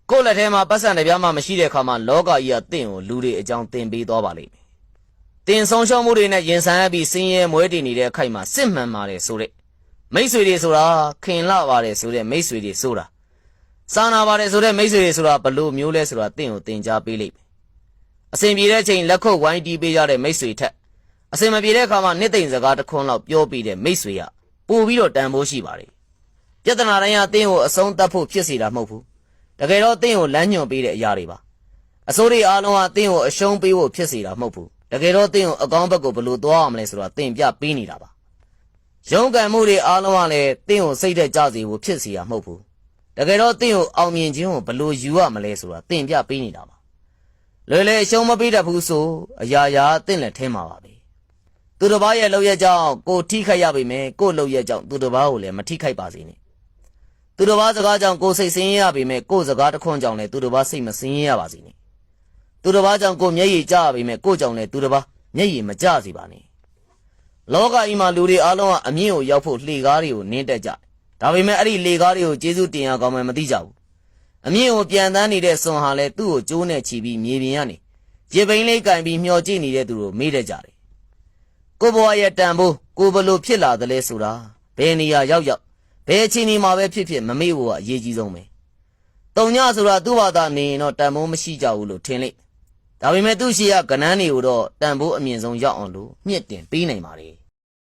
ကိုလက်ထဲမှာပတ်စံတပြားမှမရှိတဲ့အခါမှာလောကကြီးကတင့်ကိုလူတွေအကြောင်းသင်ပေးသွားပါလိမ့်မယ်။တင်ဆုံးရှုံးမှုတွေနဲ့ရင်ဆိုင်ရပြီးဆင်းရဲမွဲတည်နေတဲ့အခိုက်မှာစစ်မှန်ပါတယ်ဆိုတဲ့မိတ်ဆွေတွေဆိုတာခင်လာပါတယ်ဆိုတဲ့မိတ်ဆွေတွေဆိုတာစာနာပါတယ်ဆိုတဲ့မိတ်ဆွေတွေဆိုတာဘလို့မျိုးလဲဆိုတာတင့်ကိုသင်ကြားပေးလိမ့်မယ်။အစဉ်ပြေတဲ့ချိန်လက်ခုပ်ဝိုင်းတီးပေးကြတဲ့မိတ်ဆွေထက်အစဉ်မပြေတဲ့အခါမှာနှစ်သိမ့်စကားတစ်ခွန်းလောက်ပြောပြီးတဲ့မိတ်ဆွေကပို့ပြီးတော့တန်ဖိုးရှိပါတယ်။ပြဿနာတိုင်းကတင့်ကိုအဆုံးသတ်ဖို့ဖြစ်စေတာမဟုတ်ဘူး။တကယ်တော့တင့်ကိုလမ်းညွှန်ပေးတဲ့အရာတွေပါ။အစိုးရအားလုံးကတင့်ကိုအရှုံးပေးဖို့ဖြစ်စေတာမဟုတ်ဘူး။တကယ်တော့တင့်ကိုအကောင်းဘက်ကိုဘလို့သွားရမလဲဆိုတာသင်ပြပေးနေတာပါ။ရုန်းကန်မှုတွေအားလုံးကလည်းတင့်ကိုစိတ်သက်ကြစေဖို့ဖြစ်စေတာမဟုတ်ဘူး။တကယ်တော့တင့်ကိုအောင်မြင်ခြင်းကိုဘလို့ယူရမလဲဆိုတာသင်ပြပေးနေတာပါ။လွယ်လွယ်အရှုံးမပေးတတ်ဘူးဆိုအရာရာတင့်လက်ထဲမှာပါပဲ။သူတစ်ပါးရဲ့လုပ်ရကြောင်းကိုထိခိုက်ရပေမဲ့ကိုလုပ်ရကြောင်းသူတစ်ပါးကိုလည်းမထိခိုက်ပါစေနဲ့။သူတစ်ပါးစကားကြောင့်ကိုစိတ်ဆင်းရဲရပေမဲ့ကိုစကားတစ်ခွန်းကြောင့်လည်းသူတစ်ပါးစိတ်မဆင်းရဲရပါစေနဲ့။သူတစ်ပါးကြောင့်ကိုမျက်ရည်ကျရပေမဲ့ကိုကြောင့်လည်းသူတစ်ပါးမျက်ရည်မကျစေပါနဲ့။လောကကြီးမှာလူတွေအားလုံးကအမြင့်ကိုရောက်ဖို့လှေကားတွေကိုနင်းတက်ကြ။ဒါပေမဲ့အဲ့ဒီလှေကားတွေကိုကျေးဇူးတင်ရကောင်းမှမသိကြဘူး။အမြင့်ကိုပြန်တန်းနေတဲ့စွန်ဟာလည်းသူ့ကိုကျိုးနဲ့ချီပြီးမြေပြင်ကနေရေပိန်လေးကင်ပြီးမျောကြည့်နေတဲ့သူတို့မေးတတ်ကြတယ်။ကိုဘဝရဲ့တန်ဖိုးကိုဘလို့ဖြစ်လာသလဲဆိုတာဘယ်နေရာရောက်ဘယ်အချိန်မှာပဲဖြစ်ဖြစ်မမေ့ဖို့ကအရေးကြီးဆုံးပဲ။တုံညဆိုတာသူ့ဘာသာနေရင်တော့တန်ဖိုးမရှိကြဘူးလို့ထင်လိမ့်။ဒါပေမဲ့သူ့ရှိရကဏ္ဍတွေကိုတော့တန်ဖိုးအမြင့်ဆုံးရောက်အောင်လို့မြင့်တင်ပေးနိုင်ပါတယ်။